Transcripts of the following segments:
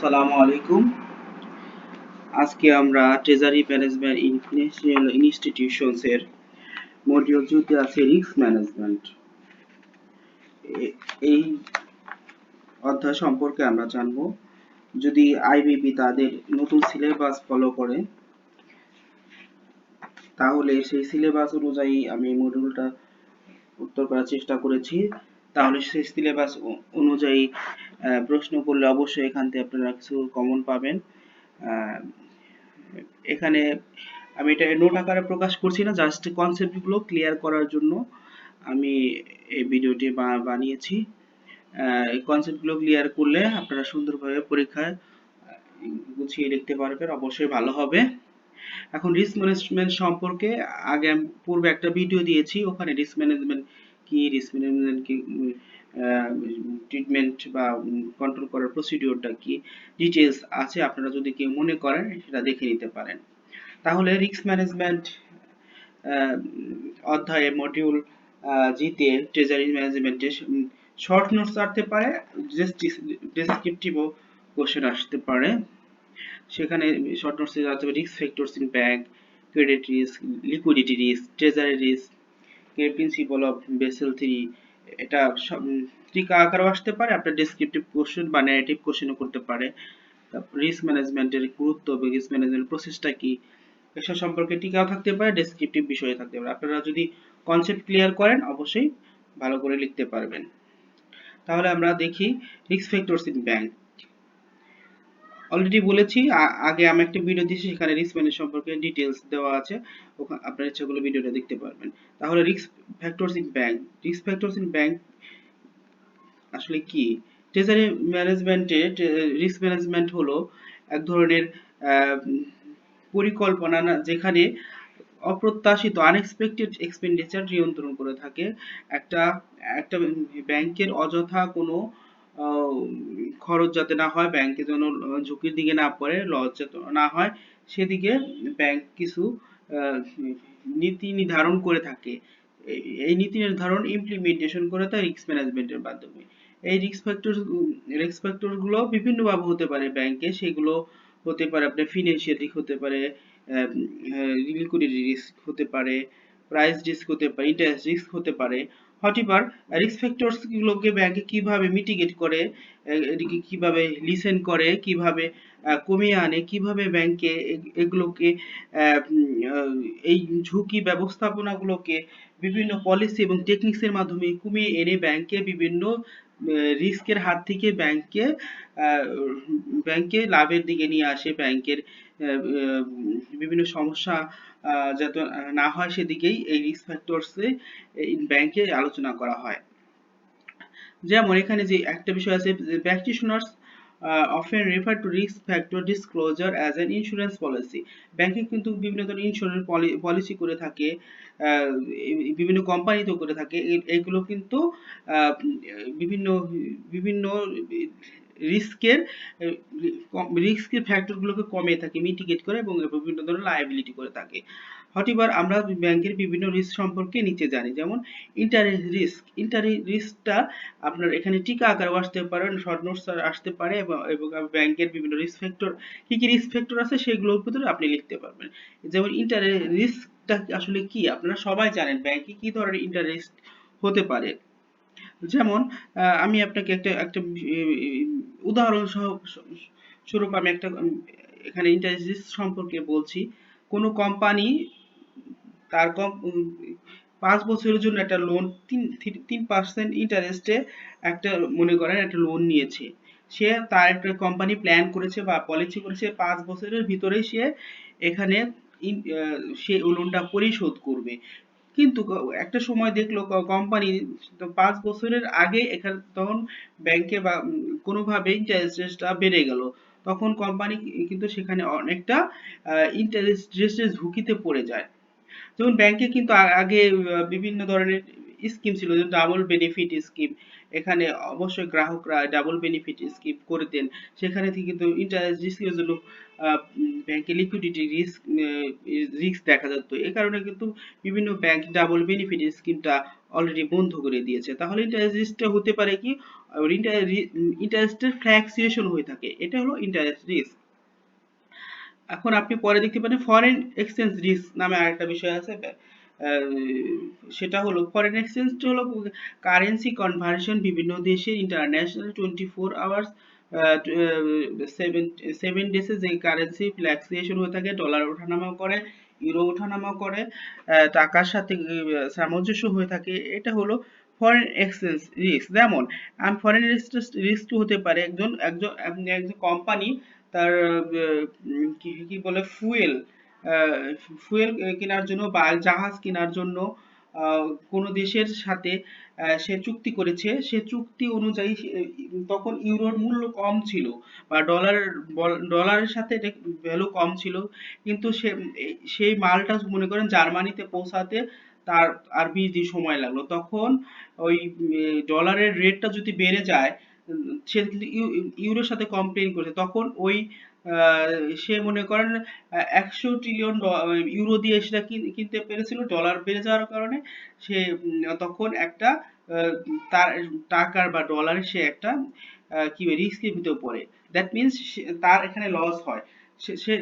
আসসালামু আলাইকুম। আজকে আমরা treasury management in financial institutions এর মডিউল 2 তে আছে রিস্ক ম্যানেজমেন্ট। এই অধ্যায় সম্পর্কে আমরা জানব। যদি আইবিবি তাদের নতুন সিলেবাস ফলো করে, তাহলে সেই সিলেবাস অনুযায়ী আমি মডিউলটা উত্তর করার চেষ্টা করেছি। তাহলে সেই সিলেবাস অনুযায়ী প্রশ্ন করলে অবশ্যই এখান থেকে আপনারা কিছু কমন পাবেন। এখানে আমি এটা নোট আকারে প্রকাশ করছি না, জাস্ট কনসেপ্টগুলো ক্লিয়ার করার জন্য আমি এই ভিডিওটি বানিয়েছি। এই কনসেপ্টগুলো ক্লিয়ার করলে আপনারা সুন্দরভাবে পরীক্ষায় গুছিয়ে লিখতে পারবেন, অবশ্যই ভালো হবে। এখন রিস্ক ম্যানেজমেন্ট সম্পর্কে আগে আমি পূর্বে একটা ভিডিও দিয়েছি, ওখানে রিস্ক ম্যানেজমেন্ট কি ট্রিটমেন্ট বা কন্ট্রোল করার প্রসিডিওরটা কি ডিটেইলস আছে, আপনারা যদি কেউ মনে করেন সেটা দেখে নিতে পারেন। তাহলে রিস্ক ম্যানেজমেন্ট অধ্যায়ে মডিউল জিতে ট্রেজারি ম্যানেজমেন্টে শর্ট নোটস আসতে পারে, জাস্ট ডেসক্রিপটিভও কোশ্চেন আসতে পারে। সেখানে শর্ট নোটসে আসতে পারে risk factors in bank, credit risk, liquidity risk, treasury risk, principal of Bessel 3। এটা টিকা আকারও আসতে পারে, আপনার ডেসক্রিপটিভ কোশ্চেন বা ন্যারেটিভ কোশ্চেনও করতে পারে। রিস্ক ম্যানেজমেন্টের গুরুত্ব, রিস্ক ম্যানেজমেন্ট প্রসেসটা কি, এসব সম্পর্কে টিকাও থাকতে পারে, ডেসক্রিপটিভ বিষয়ে থাকতে পারে। আপনারা যদি কনসেপ্ট ক্লিয়ার করেন অবশ্যই ভালো করে লিখতে পারবেন। তাহলে আমরা দেখি risk factors in bank. Already বলেছি, আগে আমি একটা ভিডিও দিয়েছি, সেখানে রিস্ক ম্যানেজ সম্পর্কে ডিটেইলস দেওয়া আছে, ওখানে আপনারা ইচ্ছাগুলো ভিডিওটা দেখতে পারবেন। তাহলে risk factors in bank, risk factors in bank আসলে কি? ট্রেজারি ম্যানেজমেন্টে রিস্ক ম্যানেজমেন্ট হলো এক ধরনের পরিকল্পনা, যেখানে অপ্রত্যাশিত আনএক্সপেক্টেড এক্সপেন্ডিচার নিয়ন্ত্রণ করে থাকে। একটা একটা ব্যাংকের অযথা কোনো খরচ যাতে না হয়, ব্যাংকে যেন ঝুঁকির দিকে না পড়ে, লস যাতে না হয়, সেদিকে ব্যাংক কিছু নীতি নির্ধারণ করে থাকে। এই নীতি নির্ধারণ ইমপ্লিমেন্টেশন করে থাকে রিস্ক ম্যানেজমেন্টের মাধ্যমে। এই রিস্ক ফ্যাক্টর গুলো বিভিন্ন ভাবে হতে পারে ব্যাংকে, সেগুলো হতে পারে আপনার ফিনান্সিয়াল রিস্ক হতে পারে, লিকুইডিটি রিস্ক হতে পারে, প্রাইস রিস্ক হতে পারে, ইন্টারেস্ট রিস্ক হতে পারে। হটিবার রিস্ক ফ্যাক্টরস গুলোকে ব্যাংকে কিভাবে মিটিগেট করে, এদিকে কিভাবে লিসেন করে, কিভাবে কমিয়ে আনে, কিভাবে ব্যাংকে এগুলোকে এই ঝুঁকি ব্যবস্থাপনাগুলোকে বিভিন্ন পলিসি এবং টেকনিক্স এর মাধ্যমে কমিয়ে এনে ব্যাংকে বিভিন্ন রিস্কের হাত থেকে ব্যাংকে লাভের দিকে নিয়ে আসে, ব্যাংকের বিভিন্ন সমস্যা যাতে না হয় সেদিকেই এই রিস্ক ফ্যাক্টরসে ব্যাংকে আলোচনা করা হয়। যেমন এখানে যে একটা বিষয় আছে, practitioners often refer to risk factor disclosure as an insurance policy। ব্যাংকে কিন্তু বিভিন্ন ধরনের ইন্স্যুরেন্স পলিসি করে থাকে, বিভিন্ন কোম্পানিতেও করে থাকে। এগুলো কিন্তু বিভিন্ন বিভিন্ন রিস্কের ফ্যাক্টরগুলোকে কমিয়ে থাকে, মিটিগেট করে এবং বিভিন্ন ধরনের লায়াবিলিটি করে থাকে। হটিবার আমরা ব্যাংকের বিভিন্ন রিস্ক সম্পর্কে নিচে জানি, যেমন ইন্টারেস্ট রিস্কটা আপনার এখানে টিকা আকারে আসতে পারে, শর্ট নোটস আসতে পারে, এবং ব্যাংকের বিভিন্ন রিস্ক ফ্যাক্টর কি কি রিস্ক ফ্যাক্টর আছে সেগুলোর ভিতরে আপনি লিখতে পারবেন। যেমন ইন্টারেস্ট রিস্কটা আসলে কি, আপনারা সবাই জানেন ব্যাংকে কি ধরনের ইন্টারেস্ট হতে পারে। যেমন আমি আপনাকে একটা উদাহরণ স্বরূপ আমি একটা এখানে ইন্টারেস্ট রিস্ক সম্পর্কে বলছি। কোনো কোম্পানি তার 5 বছরের জন্য একটা লোন 3% ইন্টারেস্টে একটা মনে করেন একটা লোন নিয়েছে। সে তার একটা কোম্পানি প্ল্যান করেছে বা পলিসি করেছে 5 বছরের ভিতরে সে এখানে সে লোনটা পরিশোধ করবে। কিন্তু একটা সময় দেখলো কোম্পানি 5 বছরের আগে এখানে তখন ব্যাংকে বা কোনোভাবে ইন্টারেস্ট রেটটা বেড়ে গেল, তখন কোম্পানি কিন্তু সেখানে অনেকটা ইন্টারেস্ট রেটের ঝুঁকিতে পড়ে যায়। যেমন ব্যাংকে কিন্তু আগে বিভিন্ন ধরনের স্কিম ছিল, যেমন ডাবল বেনিফিট স্কিম। এখানে অবশ্যই গ্রাহকরা ডাবল বেনিফিট স্কিম করতেন, সেখানে থেকে কিন্তু ইন্টারেস্ট রিস্কের জন্য ব্যাংকে লিকুইডিটি রিস্ক দেখা যেত। এই কারণে কিন্তু বিভিন্ন ব্যাংক ডাবল বেনিফিট স্কিমটা অলরেডি বন্ধ করে দিয়েছে। তাহলে ইন্টারেস্ট রিস্কটা হতে পারে কি, ইন্টারেস্টের ফ্ল্যাকচুয়েশন হয়ে থাকে, এটা হলো ইন্টারেস্ট রিস্ক। এখন আপনি পরে দেখতে পারেন ফরেন এক্সচেঞ্জ রিস্ক নামে আরেকটা বিষয় আছে। আহ, সেটা হলো ফরেন এক্সচেঞ্জটা হলো কারেন্সি কনভার্সন বিভিন্ন দেশে ইন্টারন্যাশনাল 24 আওয়ার্স সেভেন সেভেন ডেজে যে কারেন্সি ফ্ল্যাকচুয়েশন হয়ে থাকে, ডলার ওঠানামা করে, ইউরো ওঠানামা করে, টাকার সাথে সামঞ্জস্য হয়ে থাকে, এটা হলো ফরেন এক্সচেঞ্জ রিস্ক। যেমন ফরেন রিস্ক হতে পারে একজন একজন একজন কোম্পানি তার কি কি বলে ফুয়েল ফুয়েল কেনার জন্য বা জাহাজ কেনার জন্য কোনো দেশের সাথে সে চুক্তি করেছে, সে চুক্তি অনুযায়ী তখন ইউরোর মূল্য কম ছিল বা ডলারের সাথে ভ্যালু কম ছিল, কিন্তু সেই মালটা মনে করেন জার্মানিতে পৌঁছাতে তার আর 20 দিন সময় লাগলো। তখন ওই ডলারের রেটটা যদি বেড়ে যায়, সে ইউরোর সাথে কমপ্লেন করেছে, তখন ওই সে মনে করেন 100 ট্রিলিয়ন ইউরো দিয়ে সেটা কিনতে পেরেছিল, ডলার বেড়ে যাওয়ার কারণে সে তখন একটা তার টাকার বা ডলারের সে একটা কি রিস্কের ভিতর পড়ে। দ্যাট মিনস তার এখানে লস হয়।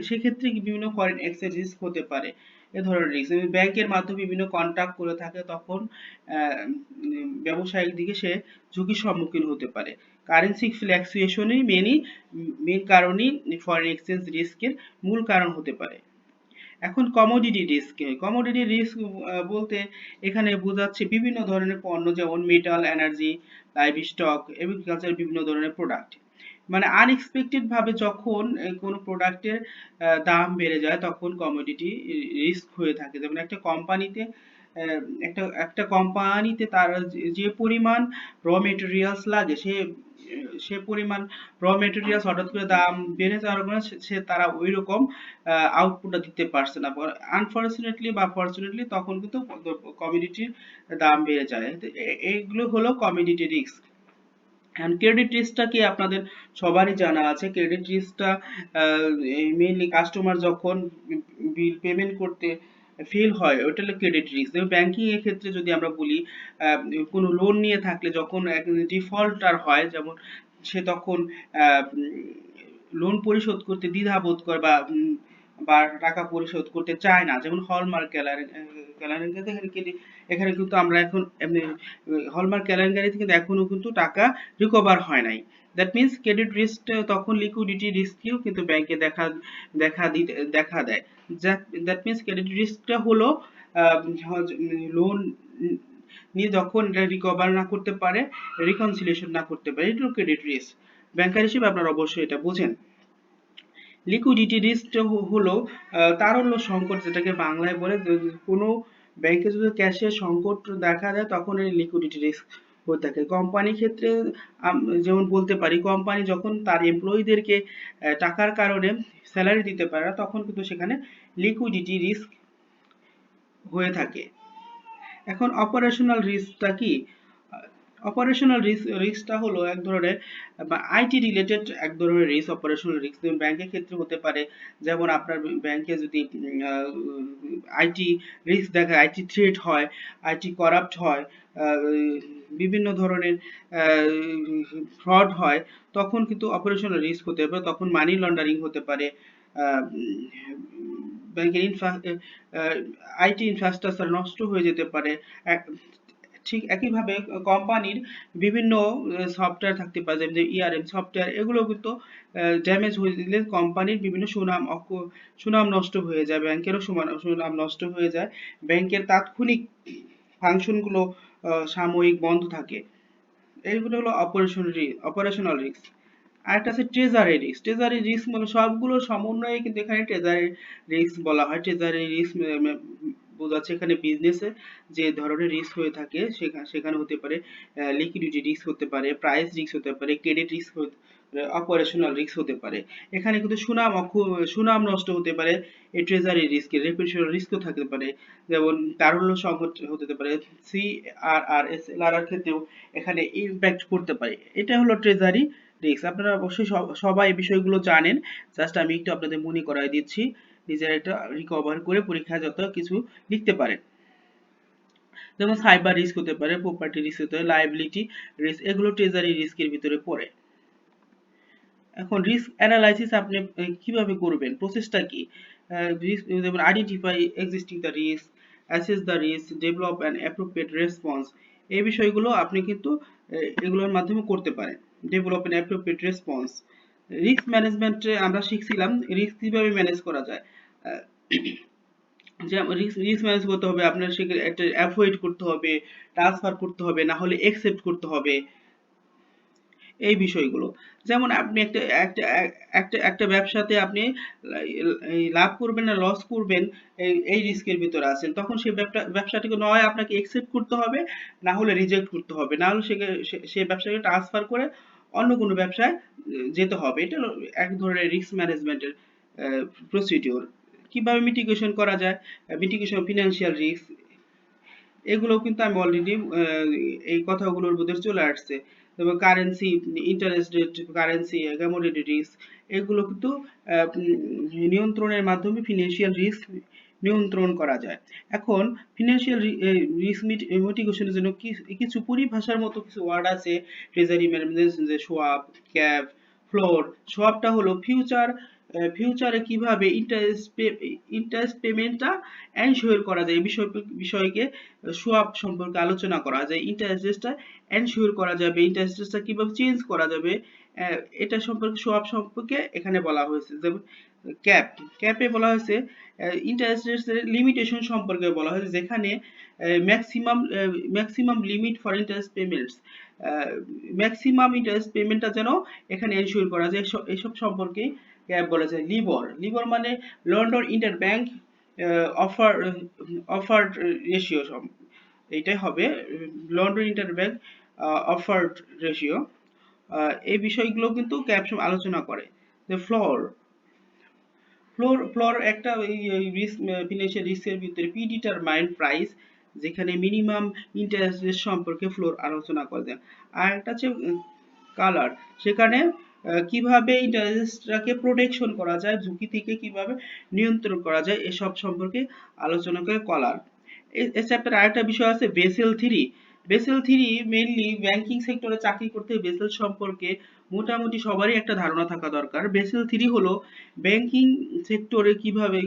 সেক্ষেত্রে বিভিন্ন ফরেন এক্সচেঞ্জ রিস্ক হতে পারে। এ ধরনের রিস্ক ব্যাংকের মাধ্যমে বিভিন্ন কন্ট্রাক্ট করে থাকে, তখন ব্যবসায়িক দিকে সে ঝুঁকির সম্মুখীন হতে পারে। কারেন্সি ফ্ল্যাকচুয়েশনই মেন কারণই ফরেন এক্সচেঞ্জ রিস্কের মূল কারণ হতে পারে। এখন কমোডিটি রিস্ক, কমোডিটি রিস্ক বলতে এখানে বোঝাচ্ছে বিভিন্ন ধরনের পণ্য, যেমন metal, energy, live stock, agriculture, বিভিন্ন ধরনের প্রোডাক্ট। মানে আনএক্সপেক্টেড ভাবে যখন কোনো প্রোডাক্টের দাম বেড়ে যায়, তখন কমোডিটি রিস্ক হয়ে থাকে। যেমন একটা কোম্পানিতে একটা কোম্পানিতে তার যে পরিমাণ র মেটেরিয়ালস লাগে, সে পরিমাণ র মেটেরিয়ালস হঠাৎ করে দাম বেড়ে যাওয়ার কারণে তারা ওই রকম আউটপুটটা দিতে পারছে না। আনফরচুনেটলি বা ফরচুনেটলি তখন কিন্তু কমোডিটির দাম বেড়ে যায়। এইগুলো হলো কমোডিটি রিস্ক। অ্যান্ড ক্রেডিট রিস্কটা কি আপনাদের সবারই জানা আছে। ক্রেডিট রিস্কটা মেইনলি কাস্টমার যখন বিল পেমেন্ট করতে ফেল হয়, ওটা হলো ক্রেডিট রিস্ক। যেমন ব্যাংকিং এর ক্ষেত্রে যদি আমরা বলি, কোনো লোন নিয়ে থাকলে যখন ডিফল্টার হয়, যেমন সে তখন লোন পরিশোধ করতে দ্বিধাবোধ করে বা টাকা পরিশোধ করতে চায় না, যেমন হলমার্ক কেলেঙ্কারি, এখানে কিন্তু আমরা এখন এমনি হলমার্ক কেলেঙ্কারিতে কিন্তু এখনো কিন্তু টাকা রিকভার হয় নাই। দ্যাট মিনস ক্রেডিট রিস্ক তখন লিকুইডিটি রিস্ককেও কিন্তু ব্যাংকে দেখা দেয়। দ্যাট মিনস ক্রেডিট রিস্কটা হলো লোন নিয়ে যখন এটা রিকভার না করতে পারে, রিকনসিলিয়েশন না করতে পারে, এটা ক্রেডিট রিস্ক। ব্যাংকার হিসেবে আপনারা অবশ্যই এটা বোঝেন। লিকুইডিটি রিস্ক হলো তারল্য সংকট, যেটাকে বাংলায় বলে কোনো ব্যাংকে যদি ক্যাশের সংকট দেখা দেয়, তখন এই লিকুইডিটি রিস্ক হয়ে থাকে। কোম্পানির ক্ষেত্রে যেমন বলতে পারি, কোম্পানি যখন তার এমপ্লয়ীদেরকে টাকার কারণে স্যালারি দিতে পারে না, তখন কিন্তু সেখানে লিকুইডিটি রিস্ক হয়ে থাকে। এখন অপারেশনাল রিস্কটা কি? অপারেশনাল রিস্কটা হলো এক ধরনের আইটি রিলেটেড এক ধরনের রিস্ক। অপারেশনাল রিস্ক ব্যাংকের ক্ষেত্রে হতে পারে, যেমন আপনার ব্যাংকে যদি আইটি রিস্ক দেখা, আইটি থ্রেট হয়, আইটি করাপ্ট হয়, বিভিন্ন ধরনের ফ্রড হয়, তখন কিন্তু অপারেশনাল রিস্ক হতে পারে। তখন মানি লন্ডারিং হতে পারে, ব্যাংকের আইটি ইনফ্রাস্ট্রাকচার নষ্ট হয়ে যেতে পারে। ঠিক একইভাবে কোম্পানির বিভিন্ন সফটওয়্যার থাকতে পারে, যেমন ইআরএম সফটওয়্যার, এগুলো কিন্তু ড্যামেজ হয়ে দিলে কোম্পানির বিভিন্ন সুনাম নষ্ট হয়ে যায়, ব্যাংকেরও সুনাম নষ্ট হয়ে যায়, ব্যাংকের তাৎক্ষণিক ফাংশনগুলো সাময়িক বন্ধ থাকে। এইগুলো হলো অপারেশনাল রিস্ক। আরেকটা আছে ট্রেজারি রিস্ক। ট্রেজারি রিস্ক মানে সবগুলো সমন্বয়ে কিন্তু এখানে ট্রেজারি রিস্ক বলা হয়। ট্রেজারি রিস্ক বোঝাচ্ছে এখানে বিজনেসে যে ধরনের রিস্ক হয়ে থাকে, সেখানে হতে পারে লিকুইডিটি রিস্ক, হতে পারে প্রাইস রিস্ক, হতে পারে ক্রেডিট রিস্ক, অপারেশনাল রিস্ক হতে পারে। এখানে কিন্তু সুনাম নষ্ট হতে পারে, এই ট্রেজারি রিস্কের রেপুটেশনাল রিস্কও থাকতে পারে, যেমন তারল্য সংকট হতে পারে, সিআরআর ক্ষেত্রেও এখানে ইমপ্যাক্ট করতে পারে। এটা হলো ট্রেজারি রিস্ক। আপনারা অবশ্যই সবাই এই বিষয়গুলো জানেন, জাস্ট আমি একটু আপনাদের মনে করাই দিচ্ছি, নিজেরা এটা রিকভার করে পরীক্ষায় যত কিছু লিখতে পারেন। যেমন সাইবার রিস্ক হতে পারে, প্রপার্টি রিস্ক হতে পারে, লায়াবিলিটি রিস্ক, এগুলো ট্রেজারি রিস্কের ভিতরে পড়ে। এখন রিস্ক অ্যানালাইসিস আপনি কিভাবে করবেন, প্রসেসটা কি? রিস্ক যেমন identify existing the risk, assess the risk, develop an appropriate response, এই বিষয়গুলো আপনি কিন্তু এগুলোর মাধ্যমে করতে পারেন। Develop an appropriate response. Risk ম্যানেজমেন্টে আমরা শিখছিলাম রিস্ক কিভাবে ম্যানেজ করা যায়। যে রিস্ক ম্যানেজ করতে হবে আপনার, সেখানে একটা অ্যাভয়েড করতে হবে, ট্রান্সফার করতে হবে, না হলে একসেপ্ট করতে হবে, এই বিষয়গুলো। যেমন আপনি একটা একটা একটা একটা ব্যবসাতে আপনি লাভ করবেন না লস করবেন, এই রিস্কের ভিতরে আছেন, তখন সেই ব্যবসাটিকে নয় আপনাকে একসেপ্ট করতে হবে, না হলে রিজেক্ট করতে হবে, না হলে সেই ব্যবসাকে ট্রান্সফার করে অন্য কোনো ব্যবসায় যেতে হবে। এটা হলো এক ধরনের রিস্ক ম্যানেজমেন্টের প্রসিডিওর। কিভাবে মিটিগেশন করা যায়, মিটিগেশন অফ ফিনান্সিয়াল রিস্ক, এগুলো কিন্তু আমি অলরেডি এই কথাগুলোর মধ্যে চলে আসছে। তবে currency, interest rate, currency, commodity risk, এগুলো কিন্তু নিয়ন্ত্রণের মাধ্যমে ফিনান্সিয়াল রিস্ক নিয়ন্ত্রণ করা যায়। এখন ফিনান্সিয়াল রিস্ক মিটিগেশনের জন্য কিছু পরিভাষার মতো কিছু ওয়ার্ড আছে ট্রেজারি ম্যানেজমেন্ট, যে সোয়াপ, ক্যাপ, ফ্লোর। সোয়াপটা হলো ফিউচারে কিভাবে ইন্টারেস্ট পেমেন্টটা এনশিওর করা যায়, এই বিষয়কে সোয়াপ সম্পর্কে আলোচনা করা যায়। ইন্টারেস্ট রেটটা এনশিওর করা যাবে, ইন্টারেস্ট রেটটা কিভাবে চেঞ্জ করা যাবে, এটা সম্পর্কে সোয়াপ সম্পর্কে এখানে বলা হয়েছে। যেমন ক্যাপে বলা হয়েছে ইন্টারেস্ট রেটের লিমিটেশন সম্পর্কে বলা হয়েছে, যেখানে maximum limit for interest payments, maximum interest পেমেন্টটা যেন এখানে এনশিওর করা যায়, এসব সম্পর্কে ক্যাপ বলেছে। লিবর মানে লন্ডন ইন্টারব্যাংক অফার্ড রেশিও, এইটাই হবে লন্ডন ইন্টারব্যাংক অফার্ড রেশিও। এই বিষয়গুলো কিন্তু ক্যাপ আলোচনা করে। যে ফ্লোর একটা রিস্ক, ফিনান্সিয়াল রিস্কের ভিতরে প্রিডিটারমাইন্ড প্রাইস, যেখানে মিনিমাম ইন্টারেস্ট রেট সম্পর্কে ফ্লোর আলোচনা করা যায়। আর একটা হচ্ছে কালার, সেখানে কিভাবে ইন্টারেস্টটাকে প্রোটেকশন করা যায়, ঝুঁকি থেকে কিভাবে নিয়ন্ত্রণ করা যায়, এসব সম্পর্কে আলোচনা করে কলার। এই চ্যাপ্টার আরেকটা বিষয় আছে বেসেল 3। বেসেল 3 মেইনলি ব্যাংকিং সেক্টরে চাকরি করতে বেসেল সম্পর্কে মোটামুটি সবারই একটা ধারণা থাকা দরকার। বেসেল 3 হলো ব্যাংকিং সেক্টরে কিভাবে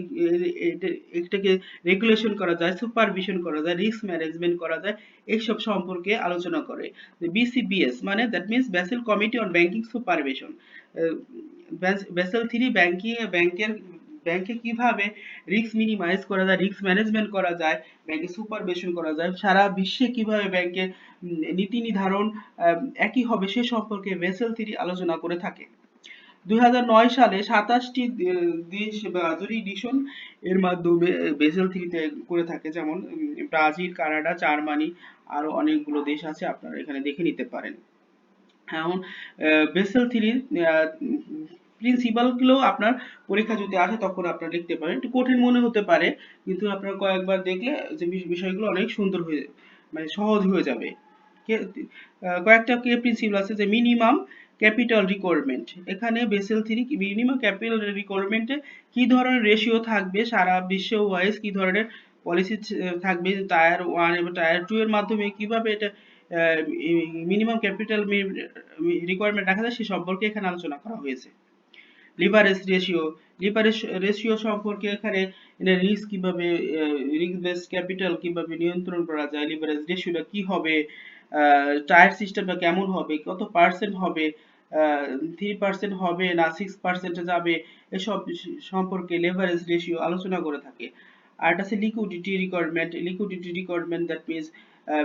এটাকে রেগুলেশন করা যায়, সুপারভিশন করা যায়, রিস্ক ম্যানেজমেন্ট করা যায়, এইসব সম্পর্কে আলোচনা করে। BCBS মানে that means Bessel committee on banking supervision. Bessel 3 ব্যাংকে কিভাবে রিস্ক মিনিমাইজ করা যায়, রিস্ক ম্যানেজমেন্ট করা যায়, ব্যাংকে সুপারভিশন করা যায়, সারা বিশ্বে কিভাবে ব্যাংকের নীতি নির্ধারণ একই হবে সে সম্পর্কে বেসেল 3 আলোচনা করে থাকে। 2009 সালে 27টি দেশ বা জুরিডিকশন এর মাধ্যমে বেসেল 3 তে করে থাকে, যেমন ব্রাজিল, কানাডা, জার্মানি, আরো অনেকগুলো দেশ আছে, আপনারা এখানে দেখে নিতে পারেন। এখন বেসেল 3 প্রিন্সিপাল গুলো আপনার পরীক্ষা যদি আসে তখন আপনারা লিখতে পারেন। একটু কঠিন মনে হতে পারে, কিন্তু আপনারা কয়েকবার দেখলে যে বিষয়গুলো অনেক সুন্দর হয়ে, মানে সহজ হয়ে যাবে। কয়েকটা প্রিন্সিপাল আছে, যে মিনিমাম ক্যাপিটাল রিকোয়ারমেন্ট। এখানে বেসেল 3 মিনিমাম ক্যাপিটাল রিকোয়ারমেন্টে কি ধরনের রেশিও থাকবে, সারা বিশ্ব ওয়াইজ কি ধরনের পলিসি থাকবে, টায়ার 1 এবং টায়ার 2 এর মাধ্যমে কিভাবে এটা মিনিমাম ক্যাপিটাল রিকোয়ারমেন্ট রাখা যায় সে সম্পর্কে এখানে আলোচনা করা হয়েছে। লিভারেজ রেশিও সম্পর্কে এখানে রিস্ক কিভাবে, রিস্ক বেসড ক্যাপিটাল কিভাবে নিয়ন্ত্রণ করা যায়, লিভারেজ রেশিওটা কি হবে, টায়ার সিস্টেমটা কেমন হবে, কত পার্সেন্ট হবে, 3% হবে না 6% যাবে, এসব সম্পর্কে লিভারেজ রেশিও আলোচনা করে থাকে। আর এটা আছে লিকুইডিটি রিকোয়ারমেন্ট দ্যাট মিনস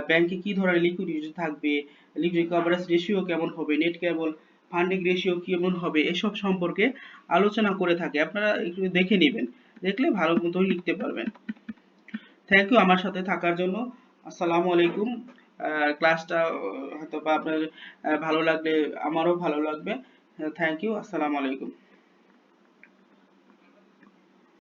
ব্যাংকে কি ধরনের লিকুইডিটি থাকবে, লিকুইডিটি কভারেজ রেশিও কেমন হবে, নেট কেবল ফান্ডিং রেশিও কেমন হবে, এসব সম্পর্কে আলোচনা করে থাকে। আপনারা একটু দেখে নেবেন, দেখলে ভালো মতো লিখতে পারবেন। থ্যাংক ইউ আমার সাথে থাকার জন্য। আসসালামু আলাইকুম। ক্লাসটা হয়তো বা আপনার ভালো লাগলে আমারও ভালো লাগবে। Thank you. আসসালামু আলাইকুম।